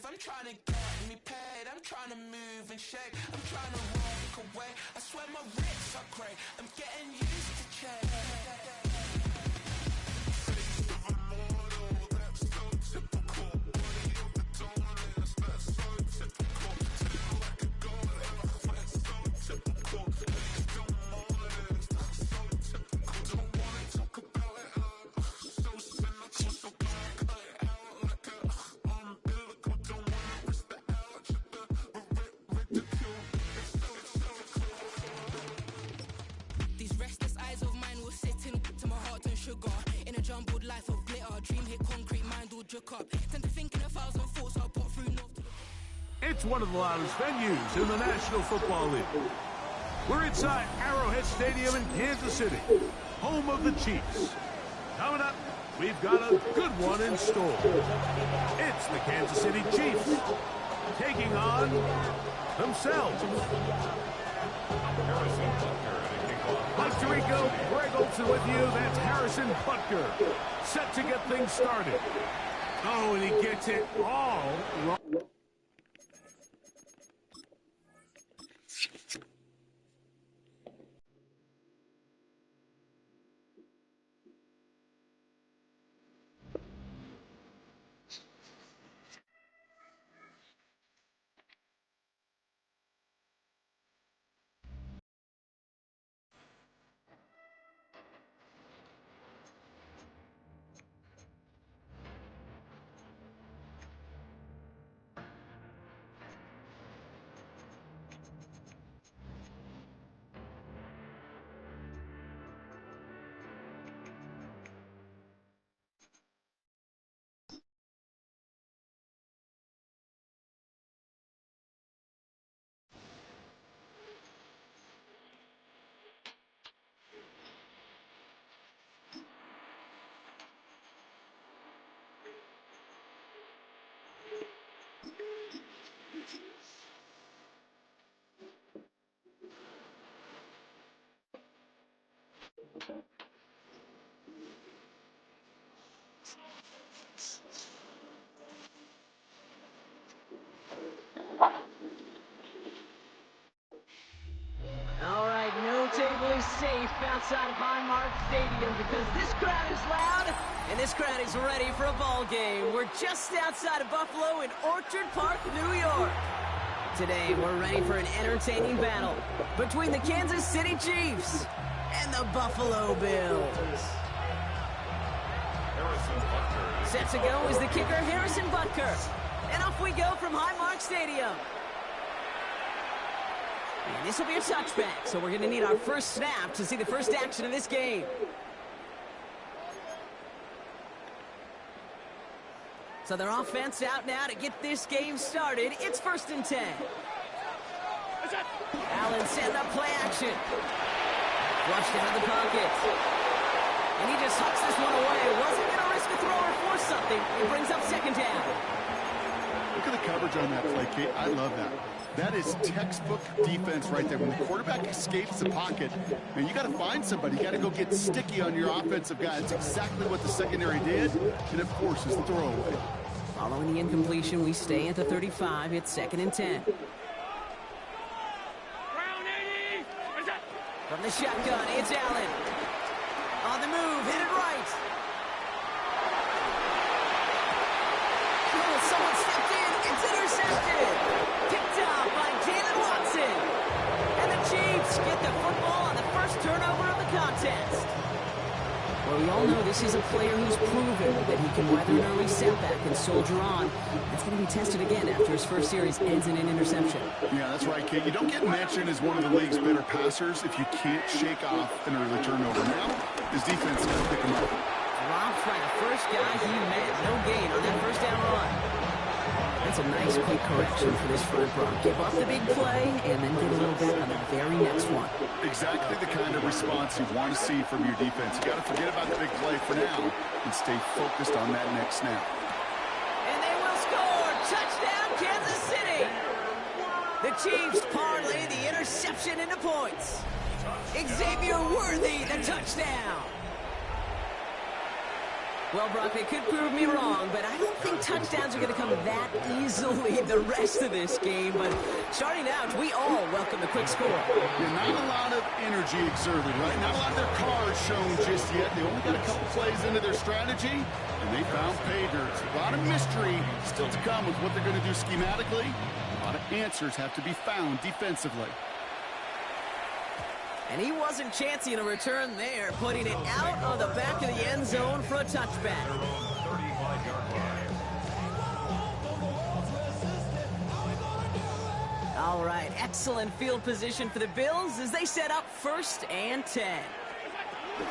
I'm trying to get me paid, I'm trying to move and shake, I'm trying to walk away, I swear my wrists are great, I'm getting used to change. Face of a mortal, that's so typical. Body of the dominance, that's so typical. Feel like a god, that's so typical. Legs don't mortars, that's so typical. Don't wanna talk about it, so cynical, so can't cut it out like a umbilical. Don't wanna risk the ouch, the ridicule. These restless eyes of mine will sit in to my heart and sugar. In a jumbled life of glitter, dream hit concrete, mind will jerk up. Tend to think in 1,000 thoughts, I'll pop through north to the... It's one of the loudest venues in the National Football League. We're inside Arrowhead Stadium in Kansas City, home of the Chiefs. Coming up, we've got a good one in store. It's the Kansas City Chiefs taking on themselves. Mike Tirico, Greg Olson with you. That's Harrison Butker, set to get things started. Oh, and he gets it all wrong. All right, no table is safe outside of Highmark Stadium because this crowd is loud and this crowd is ready for a ball game. We're just outside of Buffalo in Orchard Park, New York. Today, we're ready for an entertaining battle between the Kansas City Chiefs and the Buffalo Bills. Set to go is the kicker, Harrison Butker. And off we go from Highmark Stadium. And this will be a touchback, so we're going to need our first snap to see the first action of this game. So their offense out now to get this game started. It's 1st and 10. Allen setting up play action. Flushed out of the pocket. And he just hucks this one away. Wasn't going to risk a throw or force something. It brings up 2nd down. Look at the coverage on that play, Kate. I love that. That is textbook defense right there. When the quarterback escapes the pocket, man, you got to find somebody. You got to go get sticky on your offensive guy. That's exactly what the secondary did, and of course, it's the throwaway. Following the incompletion, we stay at the 35. It's 2nd and 10. From the shotgun, it's Allen. On the move, hit it right. Oh, someone stepped in. It's intercepted. Picked up by Jalen Watson. And the Chiefs Chiefs get the football on the first turnover of the contest. Well, we all know this is a player who's proven that he can weather an early setback and soldier on. That's going to be tested again after his first series ends in an interception. Yeah, that's right, Kate. You don't get mentioned as one of the league's better passers if you can't shake off an early turnover. Now, his defense is going to pick him up. Dropped by the first guy he met. No gain on that first down run. That's a nice quick correction for this front row. Give up the big play and then get a little back on the very next one. Exactly the kind of response you want to see from your defense. You got to forget about the big play for now and stay focused on that next snap. And they will score! Touchdown, Kansas City! The Chiefs parlay the interception into points. Xavier Worthy, the touchdown! Well, Brock, they could prove me wrong, but I don't think touchdowns are going to come that easily the rest of this game. But starting out, we all welcome the quick score. Yeah, not a lot of energy exerted, right? Not a lot of their cards shown just yet. They only got a couple plays into their strategy, and they found pay dirt. A lot of mystery still to come with what they're going to do schematically. A lot of answers have to be found defensively. And he wasn't chancing a return there, putting it out of the back of the end zone for a touchback. All right, excellent field position for the Bills as they set up 1st and 10.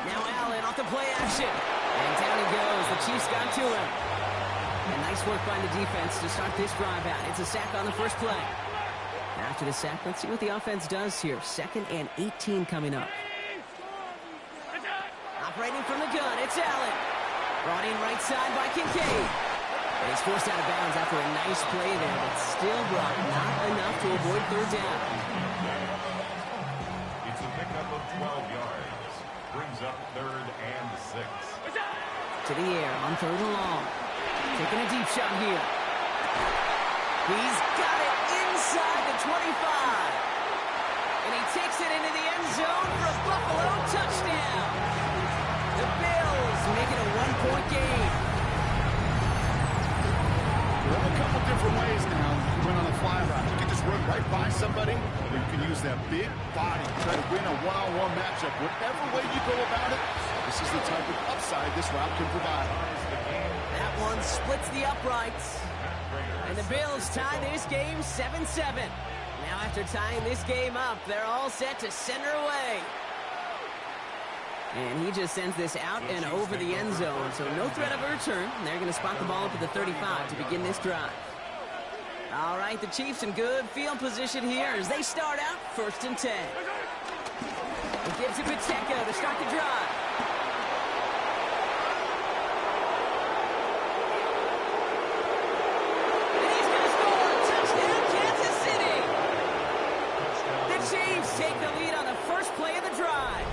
Now Allen off the play action. And down he goes. The Chiefs got to him. And nice work by the defense to start this drive out. It's a sack on the first play. After the sack, let's see what the offense does here. 2nd and 18 coming up. Operating from the gun, it's Allen. Brought in right side by Kincaid. And he's forced out of bounds after a nice play there, but still brought not enough to avoid 3rd down. It's a pickup of 12 yards. Brings up 3rd and 6. To the air on 3rd and long. Taking a deep shot here. He's got it inside the 25. And he takes it into the end zone for a Buffalo touchdown. The Bills make it a 1-point game. Well, a couple different ways now. You win on a fly route. You can just run right by somebody, or you can use that big body to try to win a one-on-one matchup. Whatever way you go about it, this is the type of upside this route can provide. That one splits the uprights. And the Bills tie this game 7-7. Now after tying this game up, they're all set to center away. And he just sends this out and over the end zone, so no threat of a return. They're going to spot the ball up at the 35 to begin this drive. All right, the Chiefs in good field position here as they start out 1st and 10. He gives it Pacheco to start the drive. And he's going to score! Touchdown, Kansas City! The Chiefs take the lead on the first play of the drive.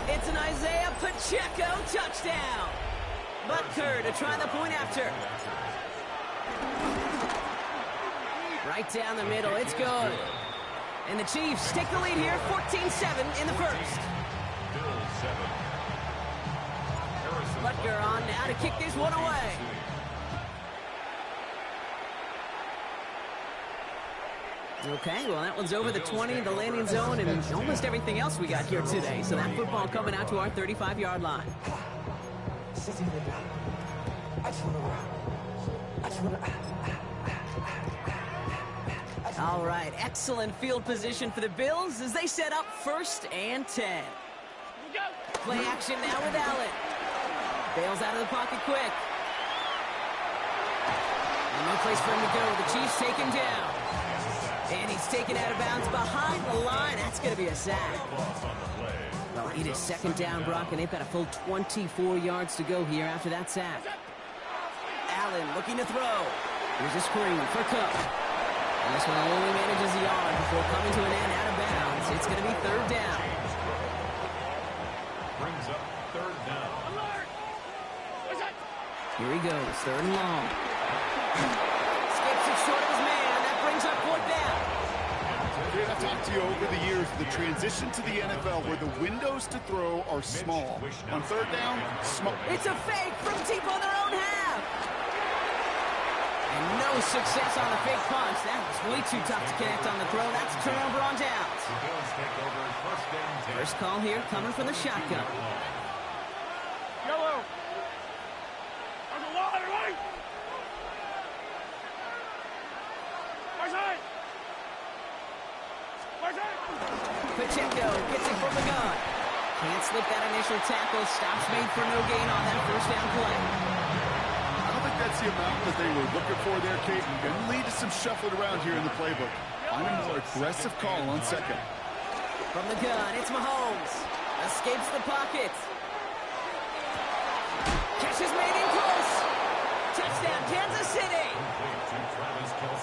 It's an Isaiah Pacheco touchdown. Butker to try the point after. Right down the middle, it's good. And the Chiefs take the lead here, 14-7 in the first. Butker on now to kick this one away. Okay, well, that one's over the 20, the landing zone, and almost everything else we got here today. So that football coming out to our 35-yard line. All right, excellent field position for the Bills as they set up 1st and 10. Play action now with Allen. Bails out of the pocket quick. And no place for him to go. The Chiefs take him down. And he's taken out of bounds behind the line. That's going to be a sack. Well, it is 2nd down, Brock, and they've got a full 24 yards to go here after that sack. Allen looking to throw. Here's a screen for Cook. And this one only manages a yard before coming to an end out of bounds. It's going to be 3rd down. Brings up 3rd down. Here he goes, 3rd and long. Skips it short of his man, and that brings up 4th down. I've talked to you over the years, the transition to the NFL where the windows to throw are small. On 3rd down, small. It's a fake from deep on their own half. And no success on the fake punch. That was way too tough to connect on the throw. That's a turnover on downs. The Bills take over First call here coming from the shotgun. Yellow. On the line, right? Pacheco gets it from the gun. Can't slip that initial tackle. Stops made for no gain on that first down play. I don't think that's the amount that they were looking for there, Kate. Going to lead to some shuffling around here in the playbook. Find a more aggressive call on second. From the gun, it's Mahomes. Escapes the pocket. Catch is made in close. Touchdown, Kansas City.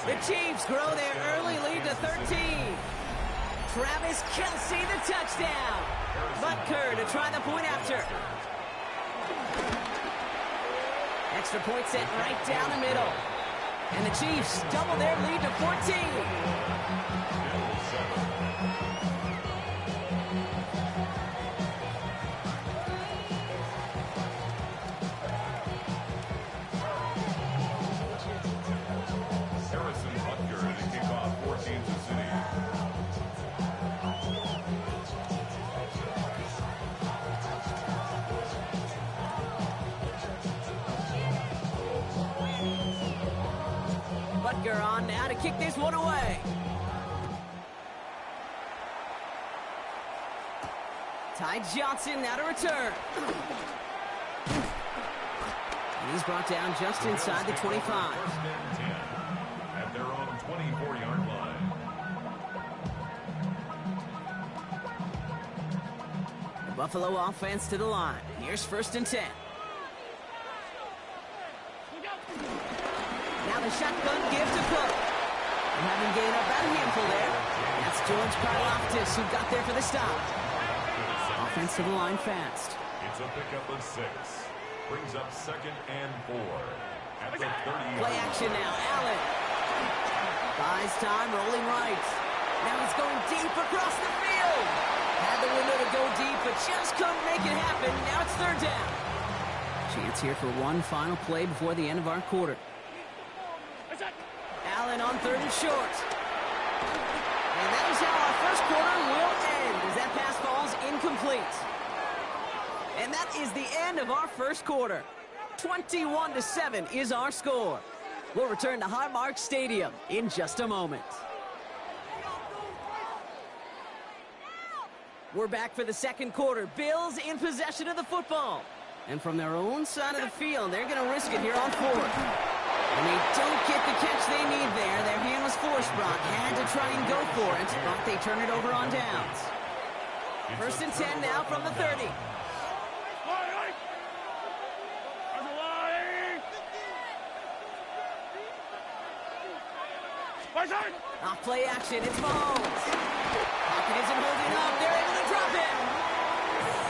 The Chiefs grow their early lead to 13. Travis Kelce, the touchdown. Butker to try the point after. Extra point set right down the middle. And the Chiefs double their lead to 14. Butker on now to kick this one away. Ty Johnson now to return. And he's brought down just inside the 25. At their own 24-yard line. The Buffalo offense to the line. Here's 1st and 10. Now the shotgun give to Cook. And having gained up about a handful there. That's George Karlaftis who got there for the stop. Offense to the line fast. It's a pickup of 6. Brings up 2nd and 4. At the 30. Play action now. Allen. Buys time, rolling right. Now he's going deep across the field. Had the window to go deep, but just couldn't make it happen. Now it's 3rd down. Chance here for one final play before the end of our quarter. Allen on 3rd and short. And that is how our first quarter will end as that pass falls incomplete. And that is the end of our first quarter. 21-7 is our score. We'll return to Highmark Stadium in just a moment. We're back for the second quarter. Bills in possession of the football. And from their own side of the field, they're going to risk it here on 4th. And they don't get the catch they need there. Their hand was forced, Brock. Had to try and go for it, but they turn it over on downs. 1st and 10 now from the 30. Off play action, it's Mahomes. Pocket isn't holding up. They're able to drop it.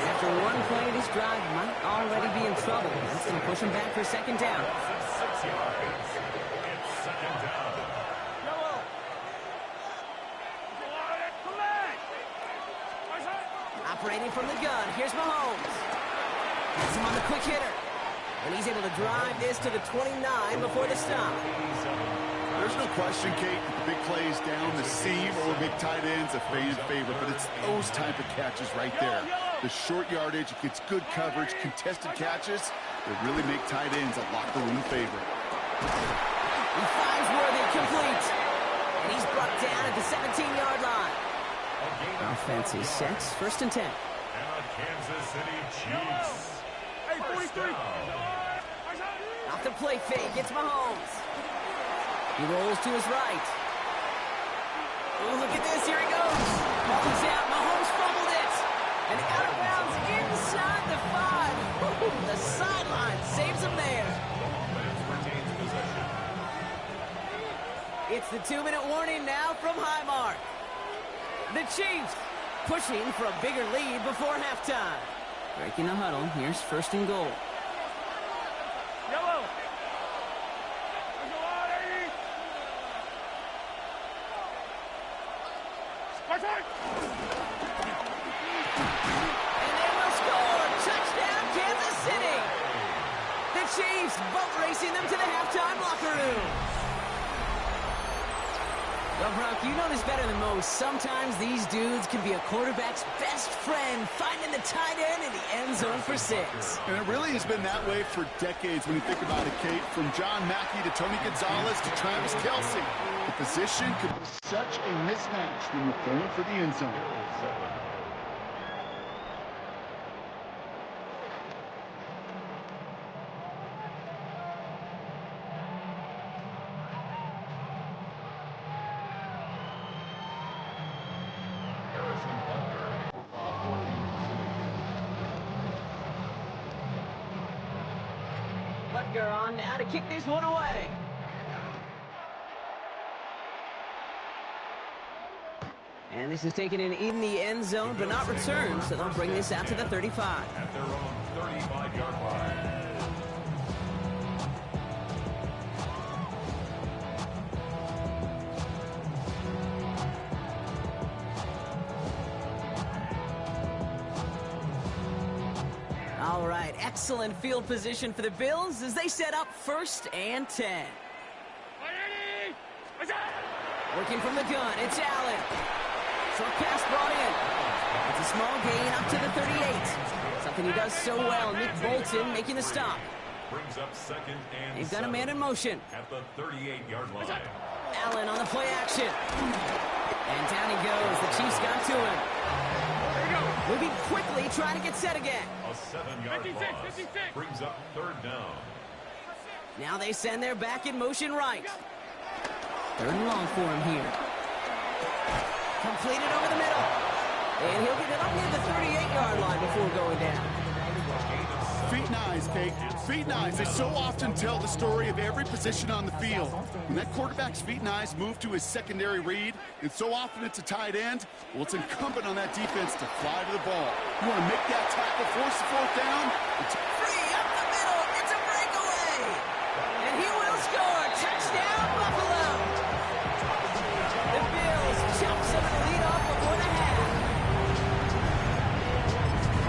And after one play, this drive might already be in trouble. That's going to push him back for 2nd down. 6 yards. It's 2nd down. Operating from the gun, here's Mahomes. Gets him on the quick hitter. And he's able to drive this to the 29 before the stop. There's no question, Kate, the big plays down the seam or big tight ends, a fan favorite, but it's those type of catches right there. The short yardage, it gets good coverage, contested catches that really make tight ends a locker room favorite. He finds Worthy complete. And he's brought down at the 17-yard line. Offense is set, 1st and 10. And the Kansas City Chiefs. Hey, 43. Off the play fake, it's Mahomes. He rolls to his right. Oh, look at this, here he goes. Ball is out, Mahomes fumbled it. And out of bounds inside the 5. Ooh, the sideline saves him there. Retains possession. It's the 2-minute warning now from Highmark. The Chiefs pushing for a bigger lead before halftime. Breaking the huddle, here's 1st and goal. Yellow. And they will score! Touchdown, Kansas City! The Chiefs boat racing them to the halftime locker room. Well, Brock, you know this better than most. Sometimes these dudes can be a quarterback's best friend, finding the tight end in the end zone for 6. And it really has been that way for decades when you think about it, Kate. From John Mackey to Tony Gonzalez to Travis Kelce. The position could be such a mismatch when you're going for the end zone. Butker on now to kick this one away. And this is taken in the end zone, but not returned, so they'll bring this out to the 35. At their own 35-yard line. All right, excellent field position for the Bills as they set up 1st and 10. Working from the gun, it's Allen. Short pass brought in. It's a small gain up to the 38. Something he does so well. Nick Bolton making the stop. Brings up 2nd and They've got a 7 man in motion. at the 38-yard line. Allen on the play action. And down he goes. The Chiefs got to him. Moving quickly, trying to get set again. A 7-yard loss. Brings up 3rd down. Now they send their back in motion right. 3rd and long for him here. Completed over the middle. And he'll get it up near the 38-yard line before going down. Feet and eyes, Kate. Feet and eyes. They so often tell the story of every position on the field. When that quarterback's feet and eyes move to his secondary read, and so often it's a tight end, well, it's incumbent on that defense to fly to the ball. You want to make that tackle, force the 4th down. It's Free up the middle. It's a breakaway. And he will score. Touchdown, Buffalo. The Bills chop some of the lead off before the half.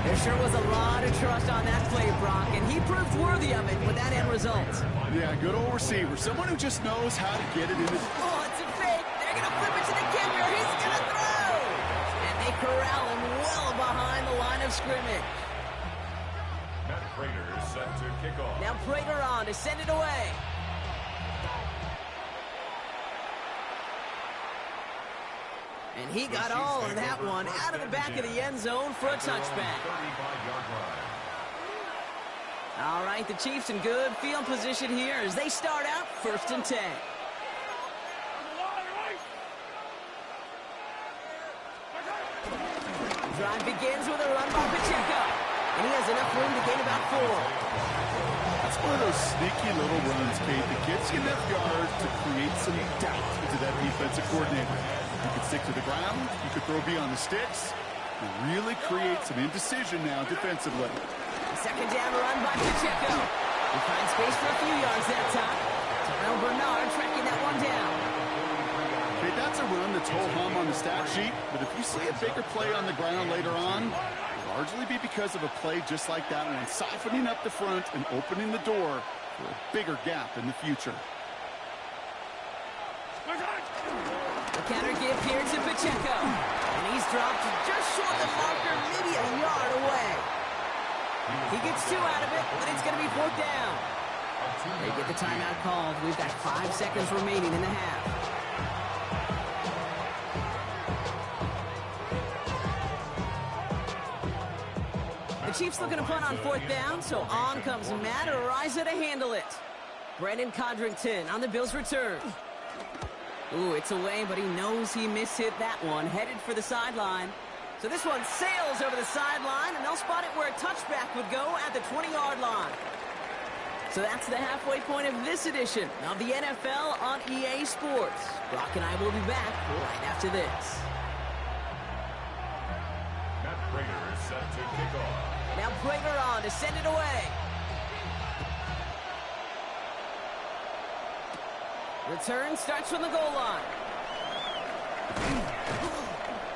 There sure was a lot of trust on that play, Brock, and he proved worthy of it with that end result. Yeah, good old receiver. Someone who just knows how to get it in the... Oh, it's a fake. They're going to flip it to the kicker. He's going to throw. And they corral him well behind the line of scrimmage. Matt Prater set to kick off. Now Prater on to send it away. And he got all of that one out of the back of the end zone for a touchback. 35-yard line. All right, the Chiefs in good field position here as they start out 1st and 10. Drive begins with a run by Pacheco. And he has enough room to gain about 4. That's one of those sneaky little runs, Kate, that gets you enough yards to create some doubt into that defensive coordinator. You could stick to the ground, you could throw beyond the sticks, and really create some indecision now defensively. 2nd down run by Pacheco. He finds space for a few yards that time. Terrell Bernard tracking that one down. Okay, that's a run that's ho-hum on the stat sheet, but if you see a bigger play on the ground later on, it'll largely be because of a play just like that one, softening up the front and opening the door for a bigger gap in the future. The counter give here to Pacheco. And he's dropped just short of the marker, maybe a yard away. He gets 2 out of it, but it's going to be 4th down. They get the timeout called. We've got 5 seconds remaining in the half. The Chiefs looking to punt on 4th down, so on comes Matt Araiza to handle it. Brandon Codrington on the Bills' return. Ooh, it's away, but he knows he mishit that one. Headed for the sideline. So this one sails over the sideline, and they'll spot it where a touchback would go at the 20-yard line. So that's the halfway point of this edition of the NFL on EA Sports. Brock and I will be back right after this. Matt Prater is set to kick off. Now Prater on to send it away. Return starts from the goal line.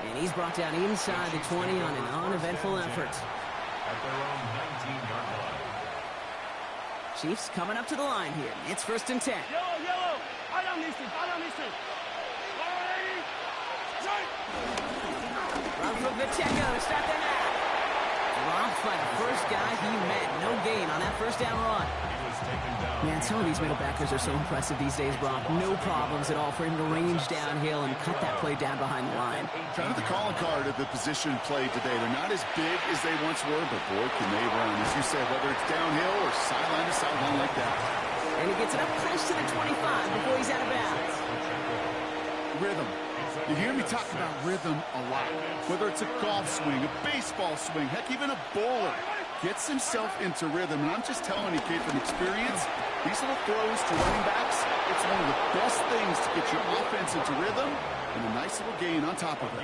And he's brought down inside the 20 on an uneventful effort. At their own 19-yard line. Chiefs coming up to the line here. It's 1st and 10. Yellow, yellow. I don't miss it. Pacheco to start them out. Dropped by the first guy he met. No gain on that first down run. Man, some of these middle backers are so impressive these days, Brock. No problems at all for him to range downhill and cut that play down behind the line. Kind of the calling card of the position played today. They're not as big as they once were, but boy, can they run. As you said, whether it's downhill or sideline to sideline like that. And he gets it up close to the 25 before he's out of bounds. Rhythm. You hear me talk about rhythm a lot. Whether it's a golf swing, a baseball swing, heck, even a bowler gets himself into rhythm. And I'm just telling you, Kate, from experience, these little throws to running backs, it's one of the best things to get your offense into rhythm and a nice little gain on top of it.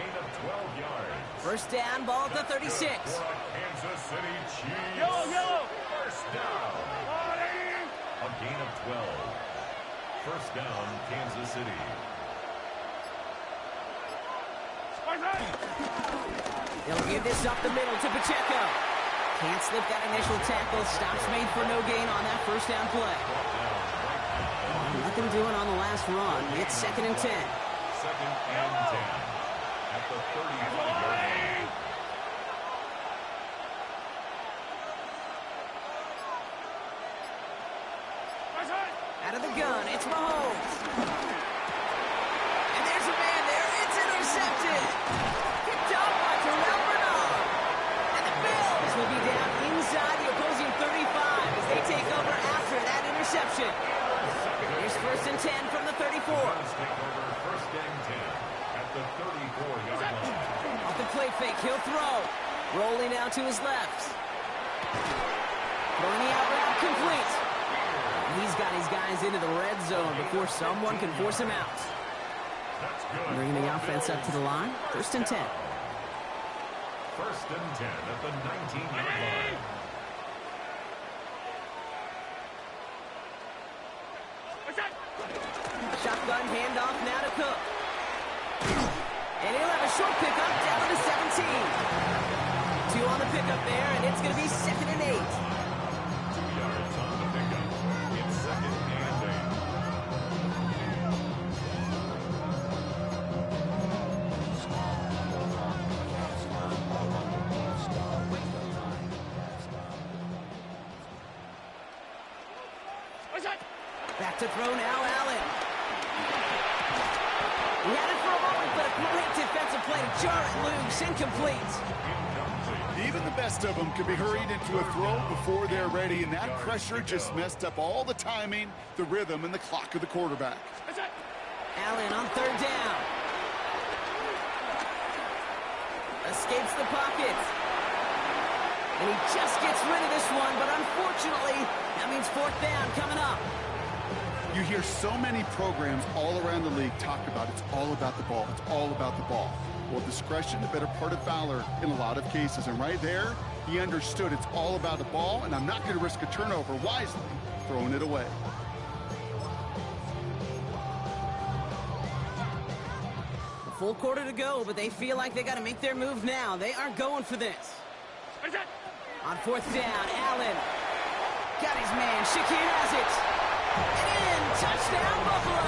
First down, ball at the 36. Kansas City Chiefs. Yellow. First down. A gain of 12. First down, Kansas City. They'll give this up the middle to Pacheco. Can't slip that initial tackle. Stops made for no gain on that first down play. Nothing doing on the last run. It's 2nd and 10. 2nd and 10 at the 35-yard line. Out of the gun, it's Mahomes. And there's a man there. It's intercepted. Picked up by Terrell Bernard. And the Bills will be down inside the opposing 35 as they take over after that interception. Here's 1st and 10 from the 34. Take over 1st and 10 at the 34-yard line. Off the play fake, he'll throw. Rolling out to his left. Throwing the out route complete. He's got his guys into the red zone before someone can force him out. Bringing the offense up to the line. 1st and 10. 1st and 10 at the 19-yard line. Shotgun handoff now to Cook. And he'll have a short pickup down to the 17. 2 on the pickup there, and it's going to be 2nd and 8. 2 yards on the pickup. It's 2nd and 8. Back to throw now, Allen. He had it for a moment, but a great defensive play to jar it loose. Incomplete. Even the best of them could be hurried into a throw before they're ready, and that pressure just messed up all the timing, the rhythm, and the clock of the quarterback. Allen on 3rd down. Escapes the pocket. And he just gets rid of this one, but unfortunately, that means 4th down coming up. You hear so many programs all around the league talk about it's all about the ball. It's all about the ball. Well, discretion, the better part of valor in a lot of cases. And right there, he understood it's all about the ball, and I'm not going to risk a turnover wisely, throwing it away. A full quarter to go, but they feel like they got to make their move now. They are going for this. On 4th down, Allen. Got his man. Shakir has it. And touchdown, Buffalo.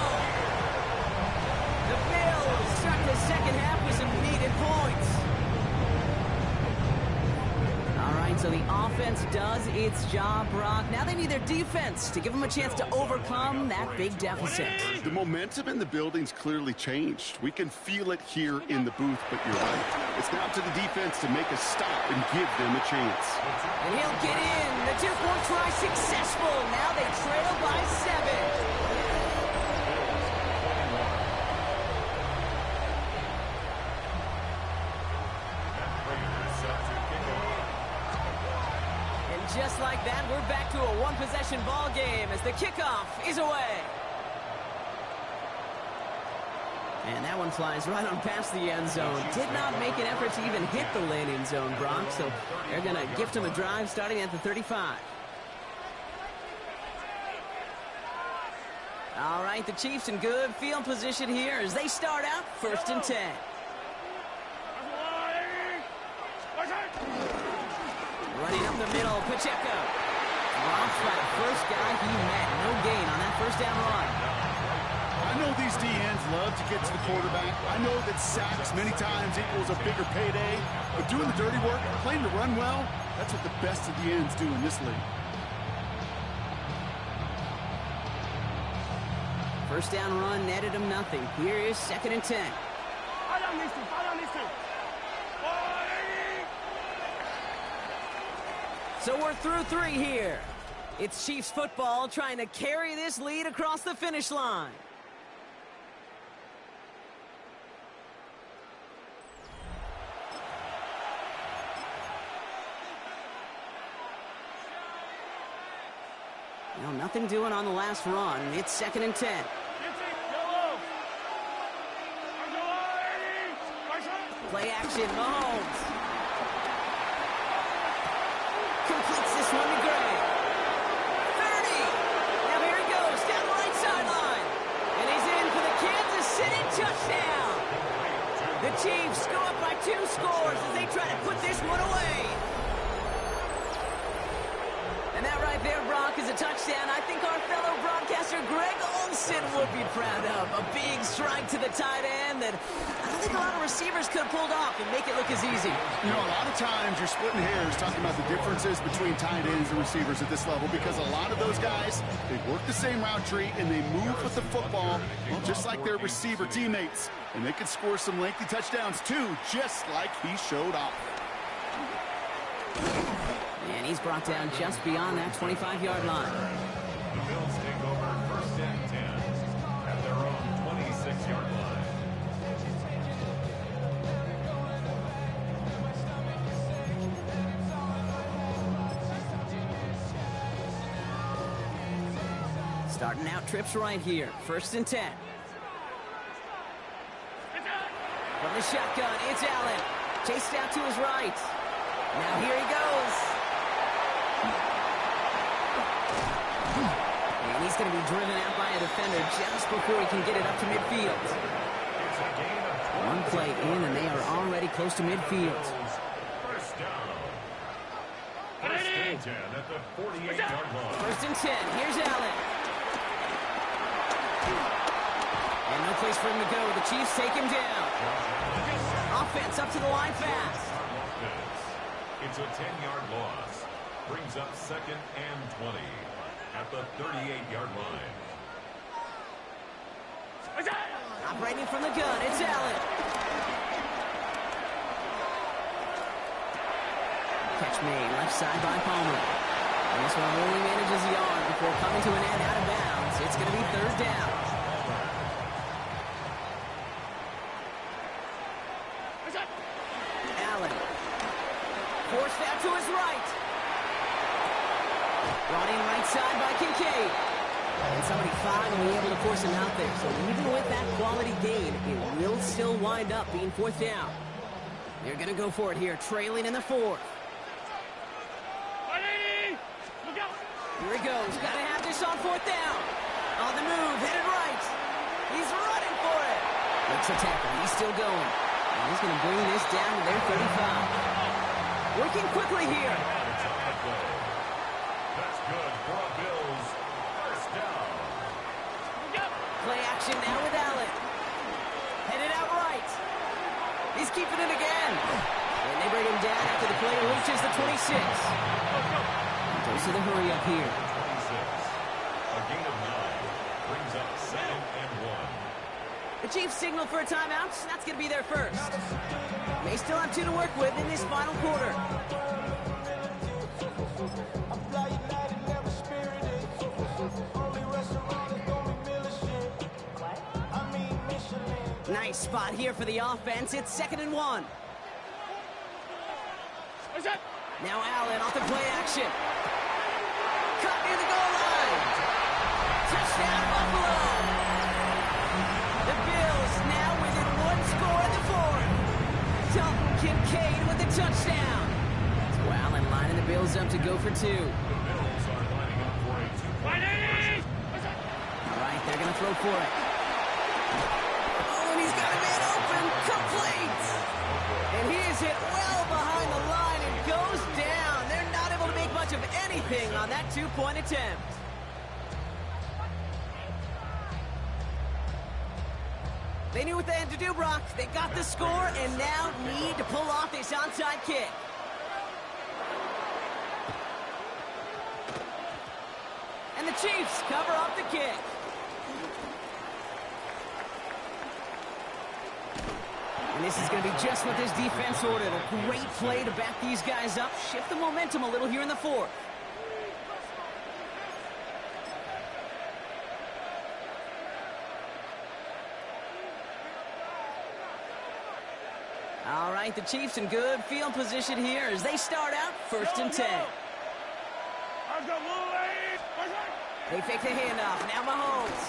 The Bills start the second half with some needed points. All right, so the offense does its job, Brock. Now they need their defense to give them a chance to overcome that big deficit. The momentum in the building's clearly changed. We can feel it here in the booth, but you're right. It's now to the defense to make a stop and give them a chance. And he'll get in. The 2-point try successful. Now they trail by 7. Just like that, we're back to a one-possession ball game as the kickoff is away. And that one flies right on past the end zone. Did not make an effort to even hit the landing zone, Brock, so they're going to gift him a drive starting at the 35. All right, the Chiefs in good field position here as they start out 1st and 10. Running up the middle, Pacheco. Drops by the first guy he met. No gain on that first down run. I I know these DNs love to get to the quarterback. I know that sacks many times equals a bigger payday. But doing the dirty work, playing to run well, that's what the best of the ends do in this league. First down run netted him nothing. Here is 2nd and 10. So we're through 3 here. It's Chiefs football trying to carry this lead across the finish line. Well, nothing doing on the last run. It's 2nd and 10. Play action, Mahomes. Completes this one to Gray. 30. Now here he goes, down the right sideline. And he's in for the Kansas City touchdown. The Chiefs go up by 2 scores as they try to put this one away. And that right there, Brock, is a touchdown I think our fellow broadcaster Greg Olsen would be proud of. A big strike to the tight end that I don't think a lot of receivers could have pulled off and make it look as easy. You know, a lot of times you're splitting hairs talking about the differences between tight ends and receivers at this level because a lot of those guys, they work the same route tree and they move with the football, well, just like their receiver teammates. And they can score some lengthy touchdowns too, just like he showed off. And he's brought down just beyond that 25-yard line. The Bills take over 1st and 10 at their own 26-yard line. Starting out trips right here. 1st and 10. From the shotgun, it's Allen. Chased out to his right. Now here he goes. And he's going to be driven out by a defender just before he can get it up to midfield. It's a gain of 20. One play in, and they are already close to midfield. First down. 1st and 10 at the 48-yard line. 1st and 10. Here's Allen. And no place for him to go. The Chiefs take him down. Offense up to the line fast. It's a 10-yard loss. Brings up 2nd and 20 at the 38-yard line. Operating from the gun, it's Allen. Catch made, left side by Palmer. And this one only manages the yard before coming to an end out of bounds. It's going to be 3rd down. Allen. Forced out to his right. Brought in right side by Kincaid. And somebody fouled and be able to force him out there. So even with that quality gain, it will still wind up being 4th down. They're going to go for it here, trailing in the 4th. Here he goes. Got to have this on 4th down. On the move, headed right. He's running for it. Makes a tackle. He's still going. And he's going to bring this down to their 35. Working quickly here. That's good for a Bills. First down. Play action now with Allen. Headed out right. He's keeping it again. And they bring him down after the play reaches the 26. Goes to the hurry up here. 26. A gain of 9. Brings up 2nd and 1. The Chiefs signal for a timeout. That's going to be their first. They still have 2 to work with in this final quarter. Nice spot here for the offense. It's 2nd and 1. Now Allen off the play action. Cut near the goal line. Touchdown, Buffalo. The Bills now within 1 score in the 4th. Dalton Kincaid with the touchdown. So Allen lining the Bills up to go for 2. The Bills are lining up for a 2-point conversion. All right, they're going to throw for it. Oh, and he's got a man open. Complete. And he is hit well behind the line and goes down. They're not able to make much of anything on that 2-point attempt. They knew what they had to do, Brock. They got the score and now need to pull off this onside kick. And the Chiefs cover up the kick. And this is going to be just what this defense ordered. A great play to back these guys up, shift the momentum a little here in the fourth. All right, the Chiefs in good field position here as they start out 1st and 10. They fake the handoff. Now Mahomes.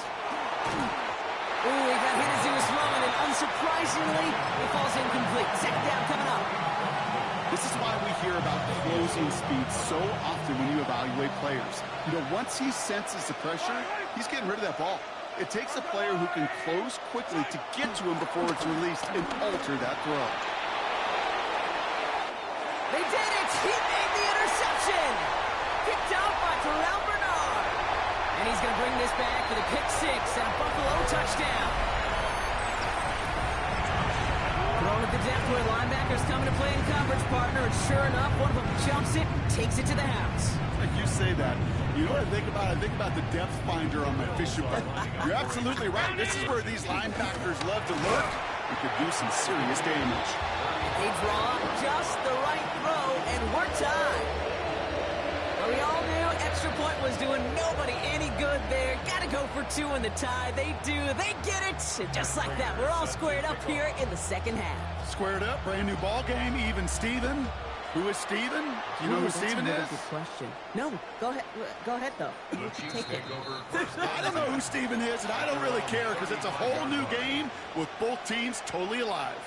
Ooh, he got hit as he was throwing, and unsurprisingly, it falls incomplete. Second down coming up. This is why we hear about closing speed so often when you evaluate players. You know, once he senses the pressure, he's getting rid of that ball. It takes a player who can close quickly to get to him before it's released and alter that throw. They did it! He made the interception! Picked out by Terrell Bernard. And he's going to bring this back with a pick six and a Buffalo touchdown. Thrown at the depth where linebackers coming to play in coverage, partner, and sure enough, one of them jumps it and takes it to the house. Like you say that, you know what I think about? I think about the depth finder on my fishing boat. You're absolutely right. This is where these linebackers love to lurk. You could do some serious damage. They draw just the right throw, and we're tied. Well, we all knew extra point was doing nobody any good there. Got to go for two in the tie. They do. They get it. And just like that, we're all squared up here in the second half. Squared up, brand new ball game, even Steven. Who is Steven? Do you know who Steven is? Good question. No, go ahead. Go ahead, though. Take it. I don't know who Steven is, and I don't really care because it's a whole new game with both teams totally alive.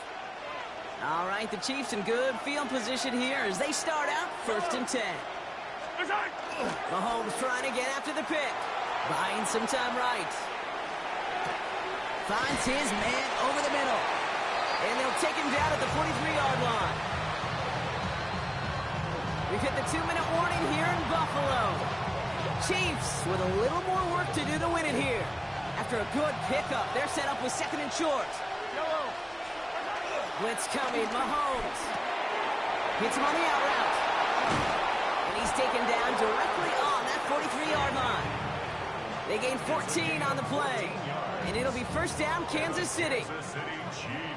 All right, the Chiefs in good field position here as they start out 1st and 10. Mahomes trying to get after the pick. Buying some time right. Finds his man over the middle. And they'll take him down at the 43-yard line. We've hit the 2-minute warning here in Buffalo. Chiefs with a little more work to do to win it here. After a good pickup, they're set up with 2nd and short. Blitz coming, Mahomes. Hits him on the out route. And he's taken down directly on that 43-yard line. They gain 14 on the play. And it'll be 1st down, Kansas City.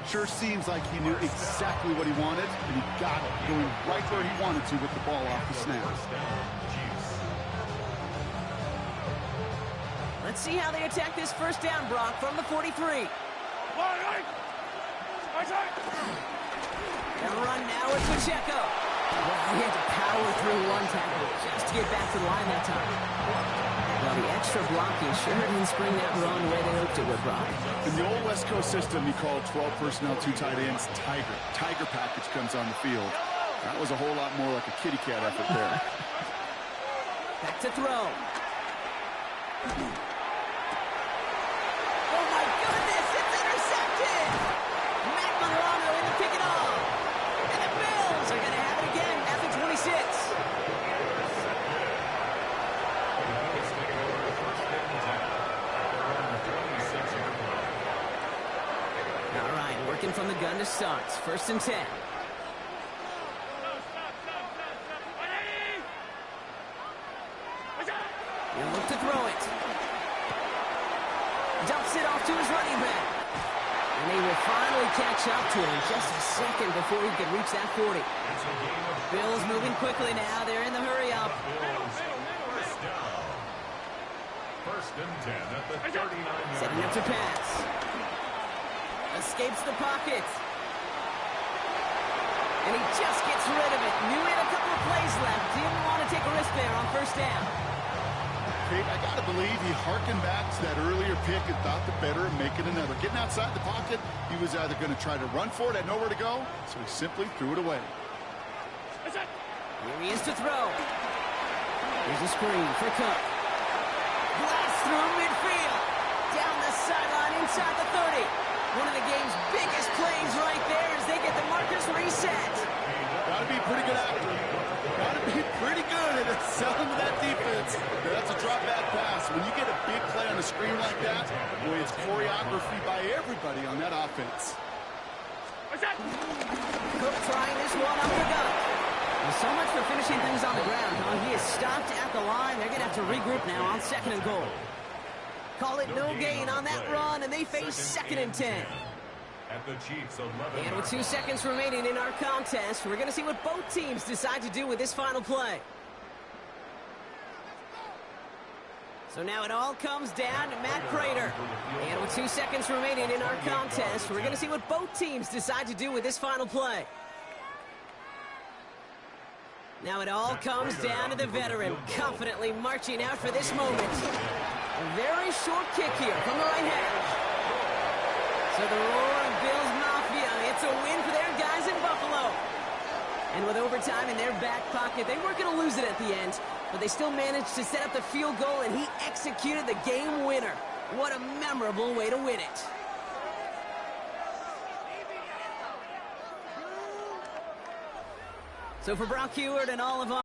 Sure seems like he knew exactly what he wanted, and he got it, going right where he wanted to with the ball off the snap. Let's see how they attack this 1st down, Brock, from the 43. And run now with Pacheco. Well, he had to power through one tackle just to get back to the line that time. Well, the extra blocking sure didn't spring that run the way they hoped it would, Brock. In the old West Coast system, you call 12 personnel, 2 tight ends, Tiger. Tiger package comes on the field. That was a whole lot more like a kitty cat effort there. Back to throw. Oh, my goodness, it's intercepted! Matt Monroe in to pick it off. And the Bills are going to have it again at the 26. All right, working from the gun to start. 1st and 10. He'll look to throw it. Dumps it off to his running back. And they will finally catch up to him in just a second before he can reach that 40. Bills moving quickly now. They're in the hurry-up. 1st and 10 at the 39-yard Setting up to pass. Escapes the pocket. And he just gets rid of it. Knew he had a couple of plays left. Didn't want to take a risk there on 1st down. I got to believe he harkened back to that earlier pick and thought the better of making another. Getting outside the pocket, he was either going to try to run for it, had nowhere to go, so he simply threw it away. Here he is to throw. Here's a screen for Cook. Blast through midfield. Down the sideline inside the 30. One of the game's biggest plays right there as they get the markers reset. Got to be pretty good after. Got to be pretty good at selling to that defense. That's a drop back pass. When you get a big play on a screen like that, boy, it's choreography free by everybody on that offense. Cook trying this one up the gut. Well, so much for finishing things on the ground, huh? He is stopped at the line. They're going to have to regroup now on 2nd and goal. Call it no gain on that run, and they face 2nd and 10. At the Chiefs, 11. And with 2 seconds remaining in our contest, we're going to see what both teams decide to do with this final play. So now it all comes down to Matt Prater. And with 2 seconds remaining in our contest, we're going to see what both teams decide to do with this final play. Now it all comes down to the veteran, confidently marching out for this moment. A very short kick here from the right hash. So the roar of Bills Mafia, it's a win for their guys in Buffalo. And with overtime in their back pocket, they weren't going to lose it at the end, but they still managed to set up the field goal, and he executed the game winner. What a memorable way to win it. So for Brock Heward and all of our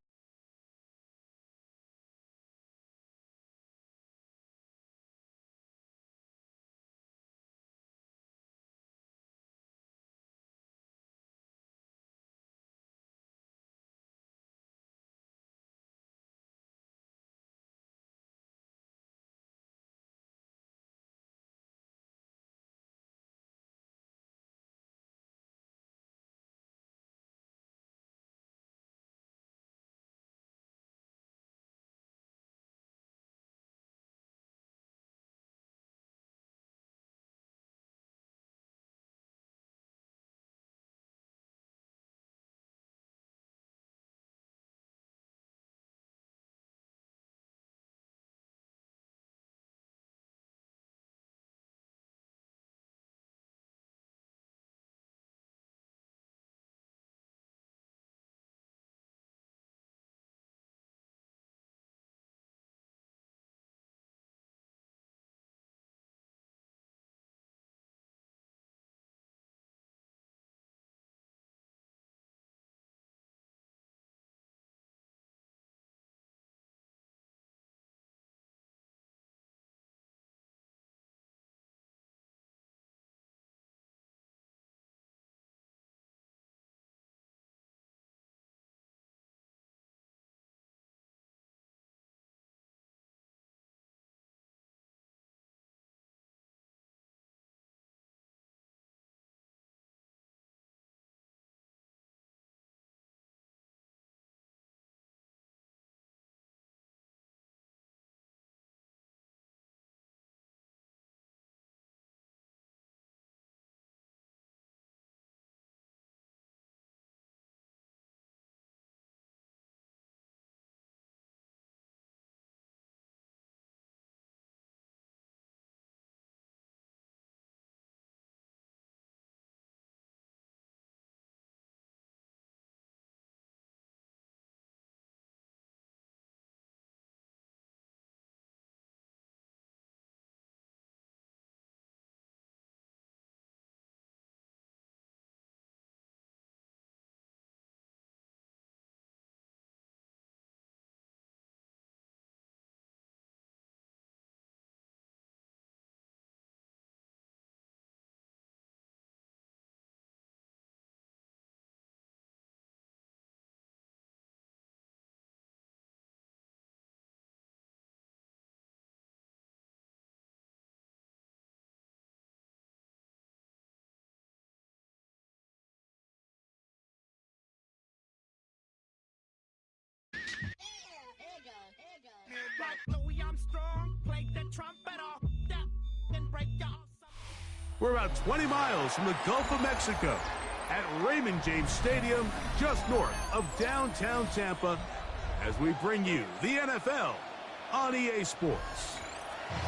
We're about 20 miles from the Gulf of Mexico at Raymond James Stadium, just north of downtown Tampa, as we bring you the NFL on EA Sports.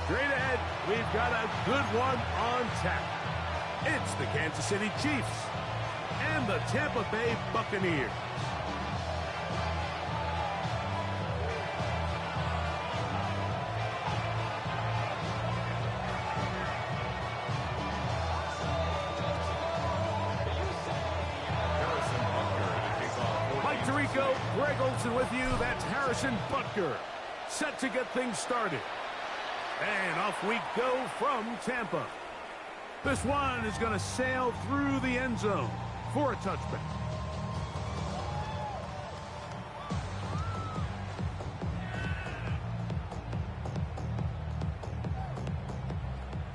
Straight ahead, we've got a good one on tap. It's the Kansas City Chiefs and the Tampa Bay Buccaneers. Greg Olsen with you. That's Harrison Butker, set to get things started. And off we go from Tampa. This one is going to sail through the end zone for a touchback.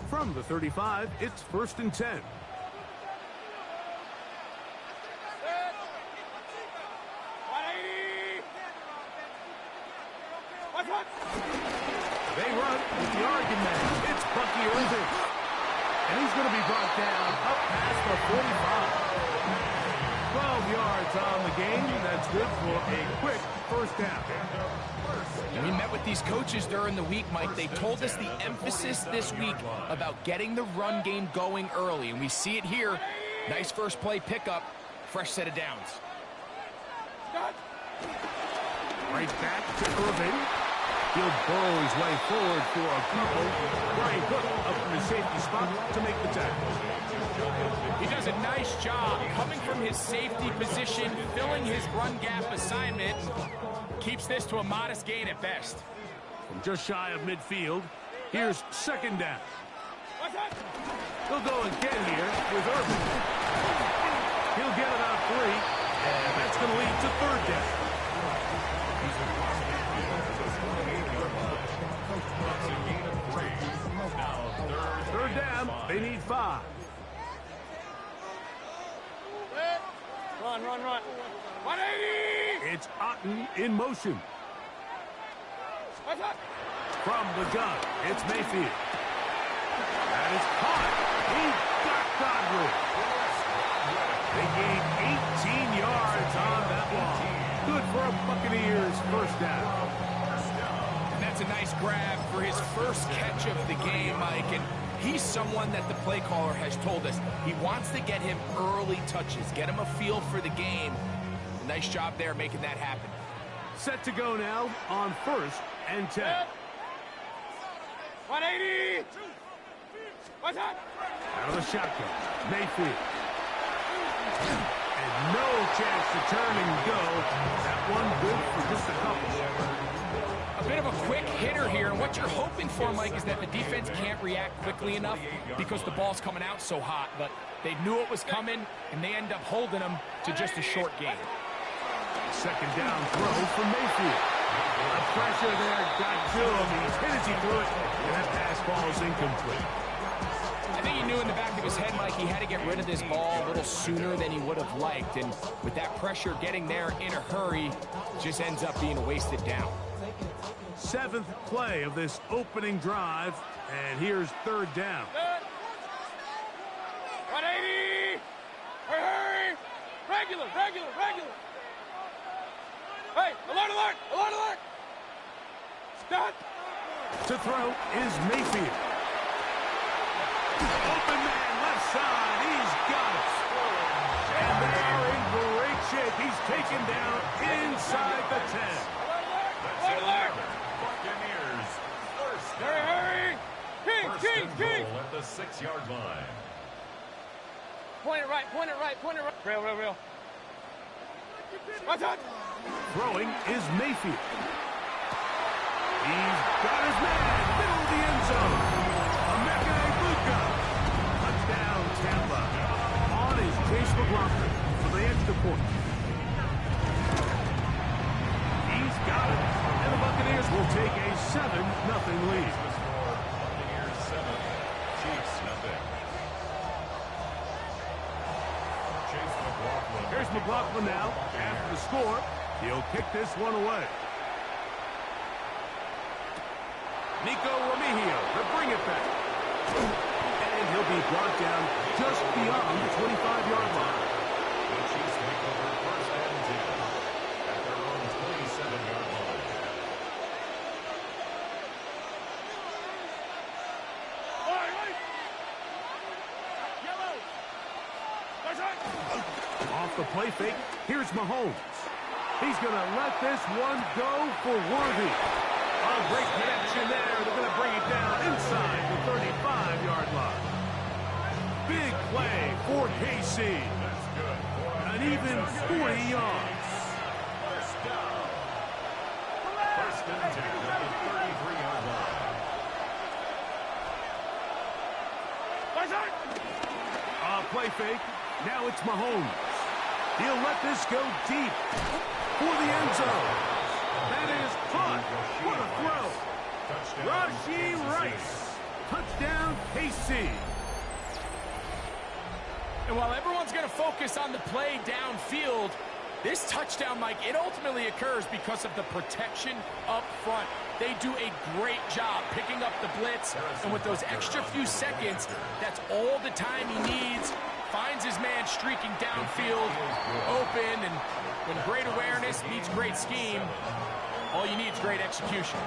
From the 35, it's 1st and 10. They run with the Oregon man. It's Bucky Irving. And he's going to be brought down up past the 45. 12 yards on the game. That's good for a quick first down. We met with these coaches during the week, Mike. They told us the emphasis this week about getting the run game going early, and we see it here. Nice first play pickup, fresh set of downs. Right back to Irving. He'll burrow his way forward for a couple. Brian Cook up in the safety spot to make the tackle. He does a nice job coming from his safety position, filling his run gap assignment, keeps this to a modest gain at best. From just shy of midfield, here's 2nd down. He'll go again here with Irving. He'll get about 3, and that's going to lead to 3rd down. Third down, they need 5. Run. 180! It's Otten in motion. From the gun, it's Mayfield. That is caught. He got Godwin. They gain 18 yards on that one. Good for a Buccaneers first down. And that's a nice grab for his first catch of the game, Mike. And he's someone that the play caller has told us he wants to get him early touches, get him a feel for the game. Nice job there making that happen. Set to go now on 1st and 10. 180! Out of the shotgun, Mayfield. And no chance to turn and go. That one good for just a couple. A bit of a quick hitter here, and what you're hoping for, Mike, is that the defense can't react quickly enough because the ball's coming out so hot, but they knew it was coming, and they end up holding them to just a short gain. 2nd down throw for Mayfield. The pressure there got to him. He's hit as he threw it, and that pass falls incomplete. I think he knew in the back of his head, Mike, he had to get rid of this ball a little sooner than he would have liked, and with that pressure getting there in a hurry, just ends up being a wasted down. 7th play of this opening drive, and here's 3rd down. 180! Hurry! Regular! Hey, alert! Stop! To throw is Mayfield. Open man, left side, he's got it. And they are in great shape. He's taken down inside the 10. Alert! Buccaneers first down. Hurry! King! Goal at the 6-yard line. Point it right. Real. Watch out! Throwing is Mayfield. He's got his man, middle of the end zone. Touchdown, Tampa. On is Chase McLaughlin for the extra point. He's got it. And the Buccaneers will take a 7-0 lead. Buccaneers 7, Chiefs nothing. Chase McLaughlin. Here's McLaughlin now. After the score, he'll kick this one away. Nico Remigio to bring it back. And he'll be brought down just beyond the 25-yard line. The Chiefs take over 1st and 10 at their own 27-yard line. Off the play fake, here's Mahomes. He's going to let this one go for Worthy. A great connection there. They're going to bring it down inside the 35-yard line. Big play for KC. That's good. An even 40 yards. First down. 1st and 10 at the 33-yard line. play fake. Now it's Mahomes. He'll let this go deep for the end zone. That is caught. What a throw. Rashee Rice. Touchdown, KC. And while everyone's going to focus on the play downfield, this touchdown, Mike, it ultimately occurs because of the protection up front. They do a great job picking up the blitz, and with those extra few seconds, that's all the time he needs. Finds his man streaking downfield, open, and when great awareness meets great scheme, all you need is great execution.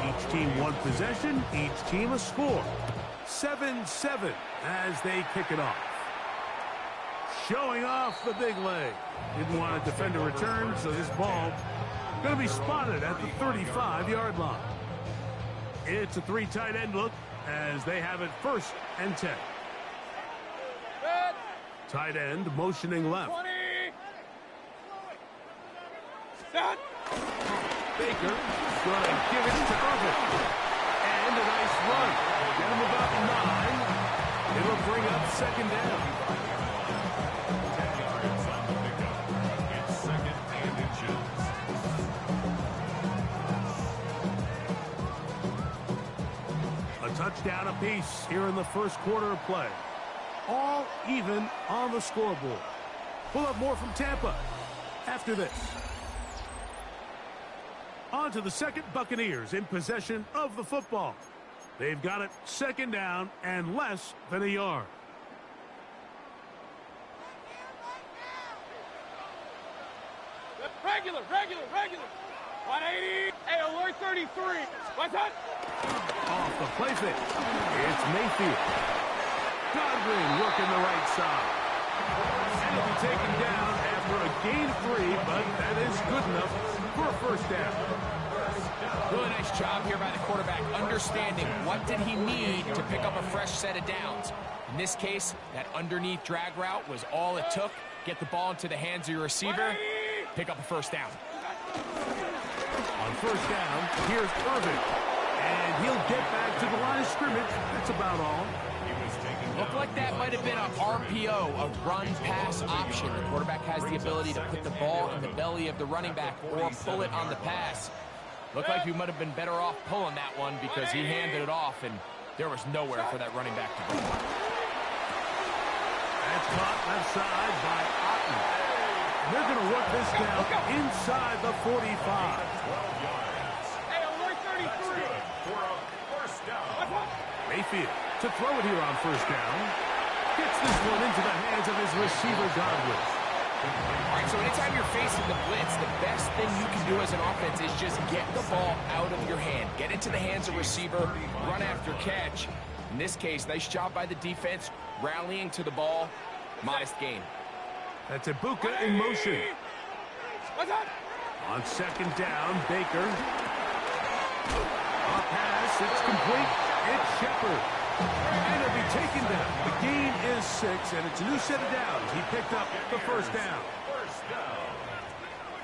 Each team one possession, each team a score. 7-7 as they kick it off. Showing off the big leg. Didn't want to defend a return, so this ball going to be spotted at the 35-yard line. It's a three tight end look as they have it 1st and 10. Tight end motioning left. 20. Set. Baker going to give it to Irvin. And a nice run. Get him about 9. It'll bring up 2nd down. 10 yards on the pickup. It's 2nd and inches. A touchdown apiece here in the first quarter of play. All even on the scoreboard. We'll have more from Tampa after this. On to the second. Buccaneers in possession of the football. They've got it 2nd down and less than a yard. Regular. 180. Hey, alert 33. What's that? Off the play fake. It's Mayfield. Godwin working the right side. And he'll be taken down after a gain of 3, but that is good enough for a 1st down. Really nice job here by the quarterback, understanding what did he need to pick up a fresh set of downs. In this case, that underneath drag route was all it took. Get the ball into the hands of your receiver, pick up a 1st down. On 1st down, here's Irvin. And he'll get back to the line of scrimmage. That's about all. Looked like that might have been an RPO, a run-pass option. The quarterback has the ability to put the ball in the belly of the running back or pull it on the pass. Looked like he might have been better off pulling that one because he handed it off, and there was nowhere for that running back to go. That's caught left side by Otten. They're going to work this down inside the 45. 12 yards. Hey, alert 33. For a 1st down. Mayfield to throw it here on 1st down. Gets this one into the hands of his receiver, Godwin. All right, so anytime you're facing the blitz, the best thing you can do as an offense is just get the ball out of your hand. Get into the hands of receiver, run after catch. In this case, nice job by the defense, rallying to the ball. Modest gain. That's Ibuka in motion. What's that? On 2nd down, Baker. A pass, it's complete. It's Shepard. And it'll be taken down. The gain is 6, and it's a new set of downs. He picked up the 1st down. 1st down.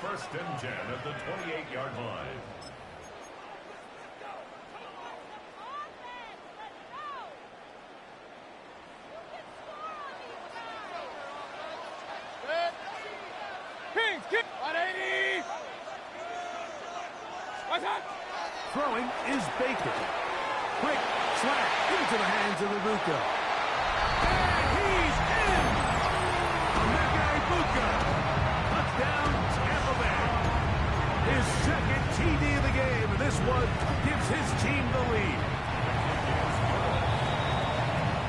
1st and 10 at the 28-yard line. Kings, kick. 180. What's that? Throwing is Baker. Quick slap into the hands of Ibuka. And he's in! Emeka Ibuka. Touchdown, Tampa Bay. His 2nd TD of the game, and this one gives his team the lead.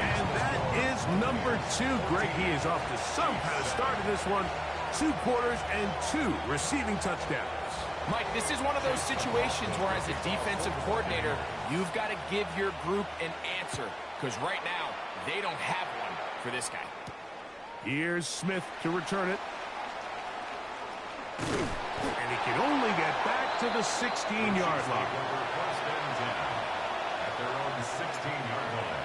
And that is number 2. Greg, he is off to some kind of start in this one. 2 quarters and 2 receiving touchdowns. Mike, this is one of those situations where as a defensive coordinator, you've got to give your group an answer, because right now, they don't have one for this guy. Here's Smith to return it. And he can only get back to the 16-yard line. 1st and 10 at their own 16-yard line.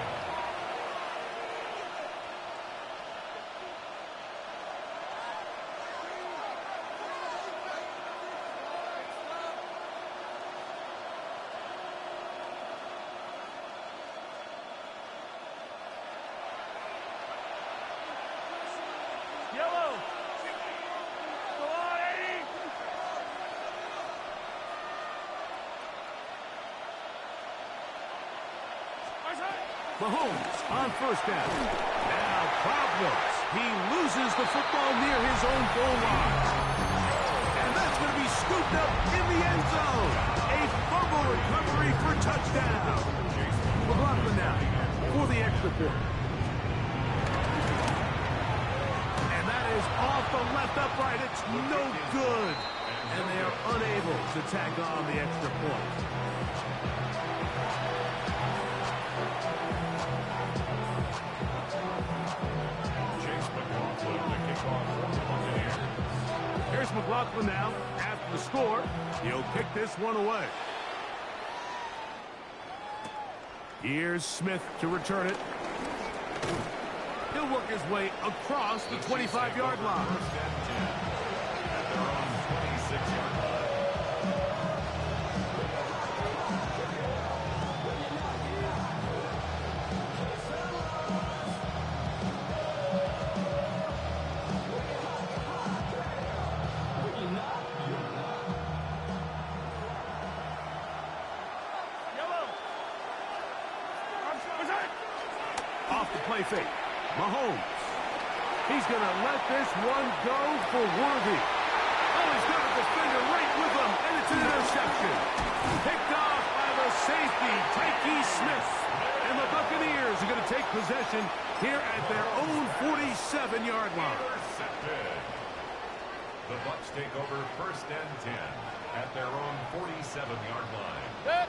Yellow. Go on, 80. Mahomes on first down. Now problems. He loses the football near his own goal line. And that's going to be scooped up in the end zone. A fumble recovery for touchdown. McLaughlin now for the extra point. And that is off the left upright. It's no good. And they are unable to tack on the extra point. Here's McLaughlin now. After the score, he'll kick this one away. Here's Smith to return it. He'll work his way across the 25-yard line. At their own 26-yard line. Off the play fake. Mahomes. He's going to let this one go for Worthy. Oh, he's got a defender right with him, and it's an interception. Picked off by the safety, Tyke Smith. And the Buccaneers are going to take possession here at their own 47-yard line. Intercepted. The Bucs take over first and 10 at their own 47-yard line.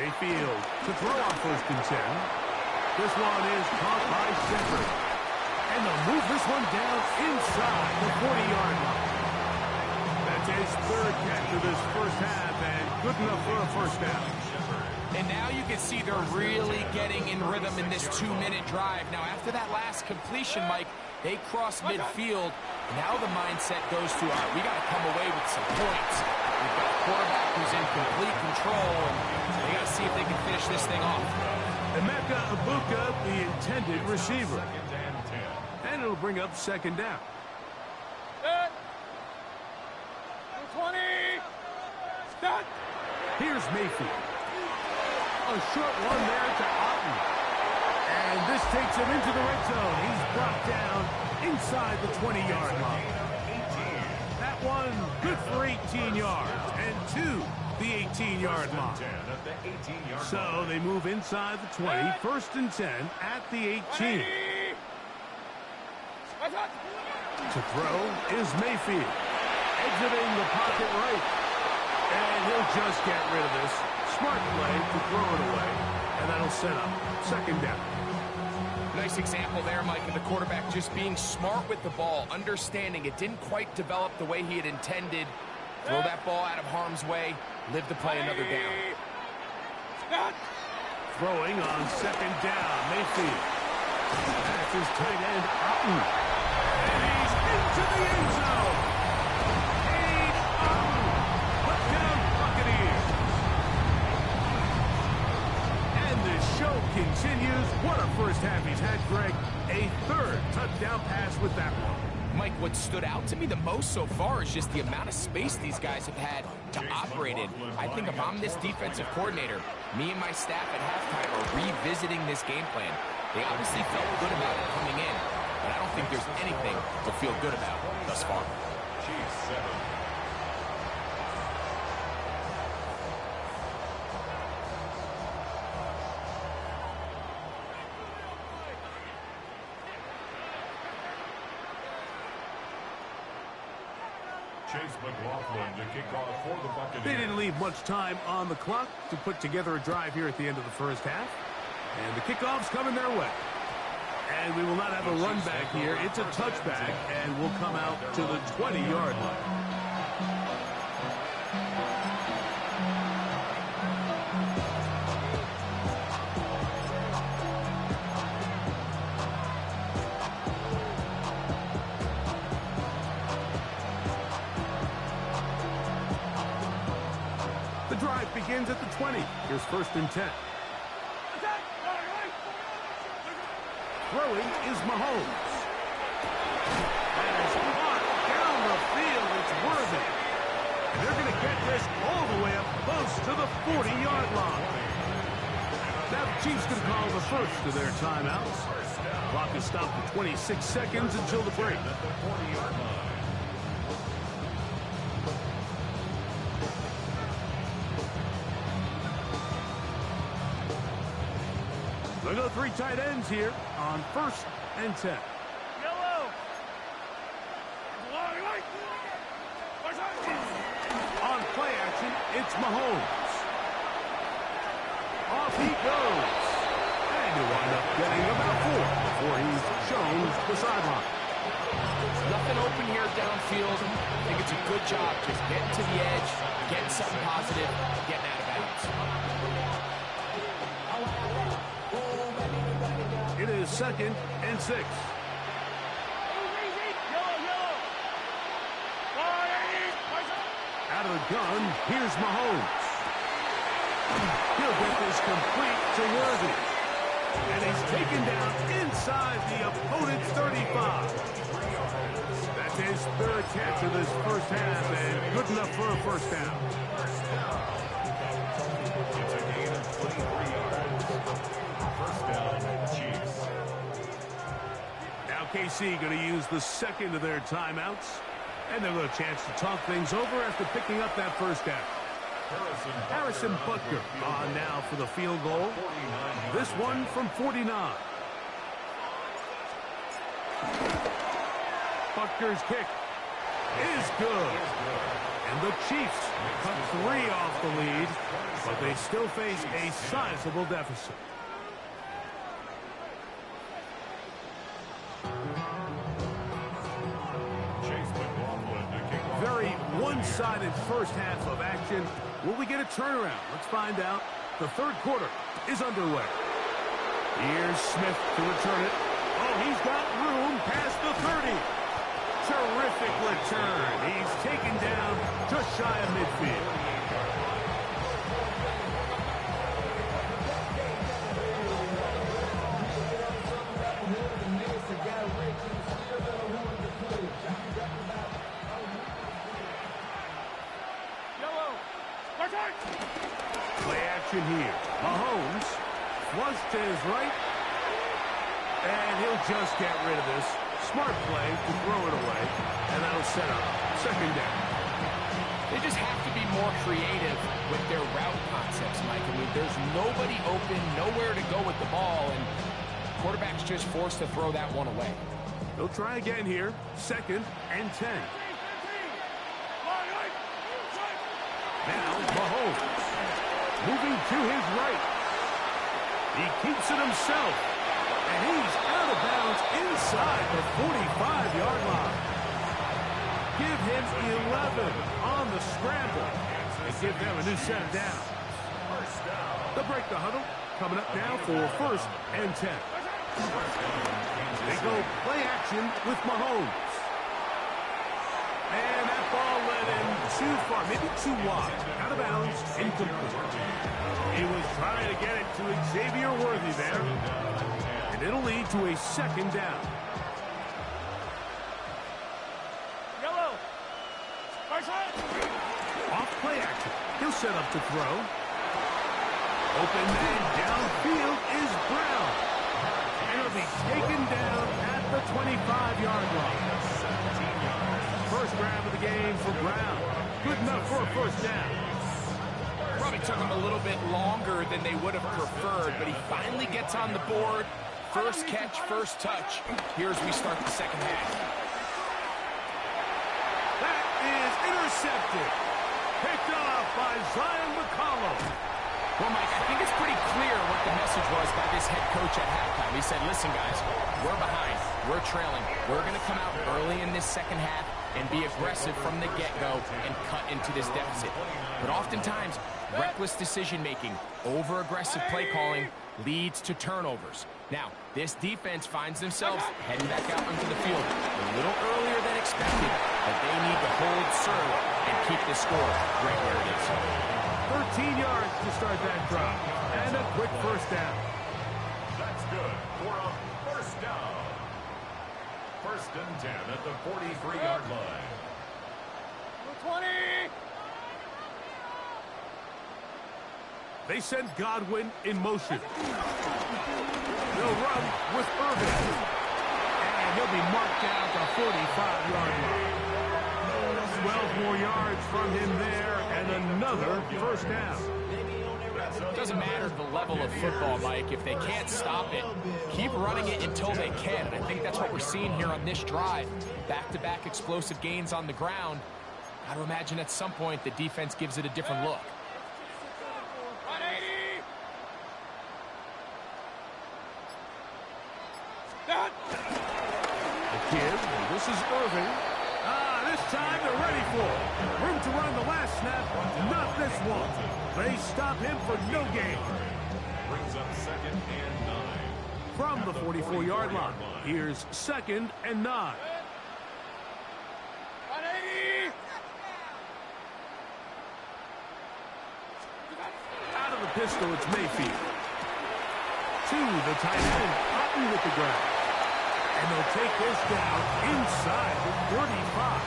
Mayfield to throw on first and 10. This one is caught by Shepard. And they'll move this one down inside the 40-yard line. That's his third catch of this first half, and good enough for a first down. And now you can see they're really getting in rhythm in this 2-minute drive. Now, after that last completion, Mike, they cross midfield. Now the mindset goes to, all right, we got to come away with some points. We've got a quarterback who's in complete control, and they got to see if they can finish this thing off. Emeka Ibuka, the intended receiver. Second and 10. And it'll bring up second down. 20. Stop. Here's Mayfield. A short one there to Otten. And this takes him into the red zone. He's brought down inside the 20-yard line. That one good for 18 yards. And to the 18-yard line. So they move inside the 20. First and 10 at the 18. To throw is Mayfield. Exiting the pocket right. And he'll just get rid of this. Smart play to throw it away. And that'll set up second down. Nice example there, Mike, of the quarterback just being smart with the ball, understanding it didn't quite develop the way he had intended. Throw that ball out of harm's way, live to play another down. Throwing on second down, Mayfield. That's his tight end, Otten. And he's into the end zone. Cade Otten. Touchdown, Buccaneers. And the show continues. What a first half he's had, Greg. A third touchdown pass with that one. Mike, what stood out to me the most so far is just the amount of space these guys have had to operate in. I think if I'm this defensive coordinator, me and my staff at halftime are revisiting this game plan. They obviously felt good about it coming in, but I don't think there's anything to feel good about thus far. Chiefs 7. Chase McLaughlin to kick off for the Buccaneers. They didn't leave much time on the clock to put together a drive here at the end of the first half. And the kickoff's coming their way. And we will not have a run back here. It's a touchback, and we'll come out to the 20-yard line. The drive begins at the 20. Here's first and 10. Throwing is Mahomes. Worthy. And they're going to get this all the way up close to the 40-yard line. Now the Chiefs can call the first of their timeouts. Clock is stopped at 26 seconds until the break. They'll go 3 tight ends here on 1st and 10. Yellow. On play action, it's Mahomes. Off he goes. And he'll wind up getting about 4 before he's shown the sideline. Nothing open here downfield. I think it's a good job just getting to the edge, getting something positive, getting out of bounds. It is 2nd and 6. Out of the gun, here's Mahomes. He'll get this complete to Worthy. And he's taken down inside the opponent's 35. That's his 3rd catch of this first half, and good enough for a first down. It's a gain of 23 yards. First down, Chiefs. Now KC going to use the 2nd of their timeouts. And they'll have a chance to talk things over after picking up that first down. Harrison Butker on now for the field goal. This one from 49. Butker's kick is good. And the Chiefs cut 3 off the lead, but they still face a sizable deficit. Very one-sided first half of action. Will we get a turnaround? Let's find out. The 3rd quarter is underway. Here's Smith to return it. Oh, he's got room past the 30. Terrific return. He's taken down just shy of midfield. Play action here. Mahomes flushed to his right. And he'll just get rid of this. Smart play to throw it away. And that'll set up 2nd down. They just have to be more creative with their route concepts, Mike. I mean, there's nobody open, nowhere to go with the ball, and quarterback's just forced to throw that one away. They'll try again here. 2nd and 10. Now Mahomes moving to his right. He keeps it himself. And he's out of bounds inside the 45-yard line. Give him 11 on the scramble and give them a new set of downs. They'll break the huddle. Coming up now for 1st and 10. They go play action with Mahomes. And that ball led him too far, maybe too wide. Out of bounds, incomplete. He was trying to get it to Xavier Worthy there. And it'll lead to a 2nd down. Yellow. Off play action. He'll set up to throw. Open man downfield is Brown. And he'll be taken down at the 25-yard line. First grab of the game for Brown. Good enough for a first down. Probably took him a little bit longer than they would have preferred, but he finally gets on the board. First catch, first touch. Here's we start the 2nd half. That is intercepted. Picked off by Zion McCollum. Well, Mike, I think it's pretty clear what the message was by this head coach at halftime. He said, listen, guys, we're behind. We're trailing. We're going to come out early in this 2nd half and be aggressive from the get-go and cut into this deficit. But oftentimes, reckless decision-making, over-aggressive play calling leads to turnovers. Now, this defense finds themselves heading back out onto the field a little earlier than expected, but they need to hold serve and keep the score right where it is. 13 yards to start that drive. And a quick first down. That's good for a first down. 1st and 10 at the 43-yard line. 20. They send Godwin in motion. They'll run with Irving. And he'll be marked down at the 45-yard line. 12 more yards from him there, and another first down. It doesn't matter the level of football, Mike. If they can't stop it, keep running it until they can. And I think that's what we're seeing here on this drive. Back-to-back explosive gains on the ground. Got to imagine at some point the defense gives it a different look. 180. The kid, this is Irving. This time they're ready for it. Room to run the last snap, not this one. They stop him for no gain. Brings up 2nd and 9. From the 44-yard line, here's 2nd and 9. 180. Out of the pistol, it's Mayfield. To the tight end, Cotton with the ground. And they'll take this down inside the 35.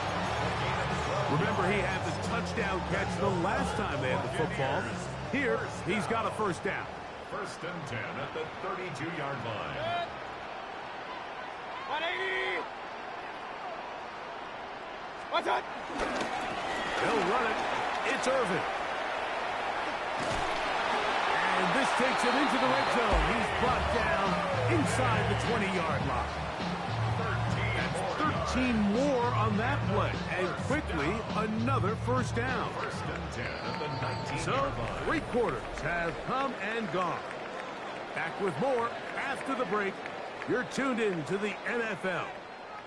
Remember, he had the touchdown catch the last time they had the football. Here, he's got a first down. 1st and 10 at the 32-yard line. 180. What's that? They'll run it. It's Irvin. And this takes him into the red zone. He's brought down inside the 20-yard line. 13 more on that play. And quickly, another first down. 1st and 10 at the 19-yard So, line. 3 quarters have come and gone. Back with more after the break. You're tuned in to the NFL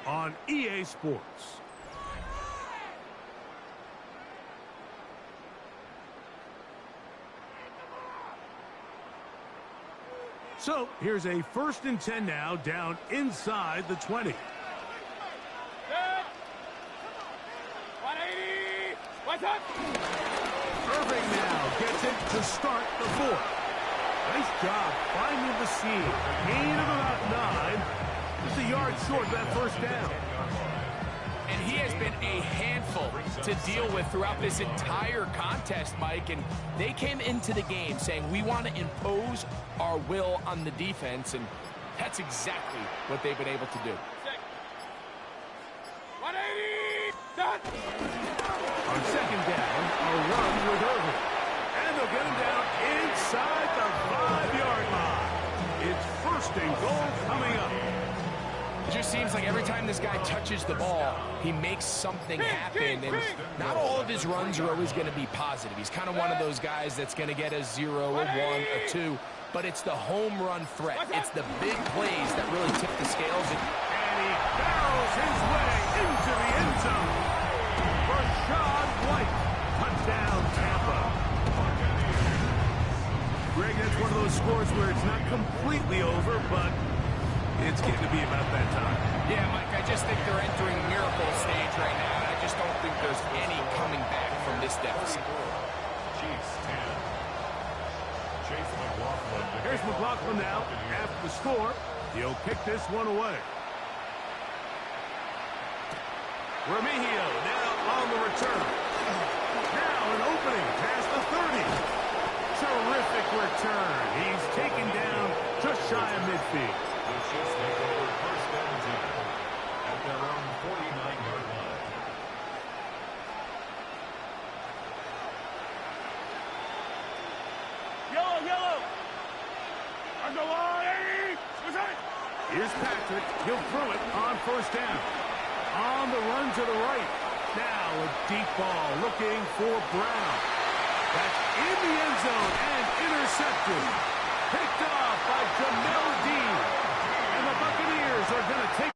on EA Sports. So, here's a 1st and 10 now, down inside the 20. 180. What's that? Irving now gets it to start the 4th. Nice job finding the seam. Gain of about 9. Just a yard short of that first down. And he has been a handful to deal with throughout this entire contest, Mike. And they came into the game saying, we want to impose our will on the defense. And that's exactly what they've been able to do. 180. Done. On 2nd down, a run with Irving. And they'll get him down inside the 5-yard line. It's 1st and goal coming up. It just seems like every time this guy touches the ball, he makes something happen. And not all of his runs are always going to be positive. He's kind of one of those guys that's going to get a 0, a 1, a 2. But it's the home run threat. It's the big plays that really tip the scales. And he barrels his way into the end zone. Rashad White, touchdown Tampa. Greg, that's one of those scores where it's not completely over, but it's getting to be about that time. Yeah, Mike, I just think they're entering miracle stage right now. And I just don't think there's any coming back from this deficit. Chiefs 10. Chase McLaughlin. Here's McLaughlin now. After the score, he'll kick this one away. Remigio now on the return. Now an opening past the 30. Terrific return. He's taken down just shy of midfield. The Chiefs make over 1st and 10 at their own 49-yard line. Yellow, yellow. On the line. What's that? Here's Patrick. He'll throw it on 1st down. On the run to the right. Now a deep ball looking for Brown. That's in the end zone and intercepted. Picked off by Jamel Dean. And the Buccaneers are going to take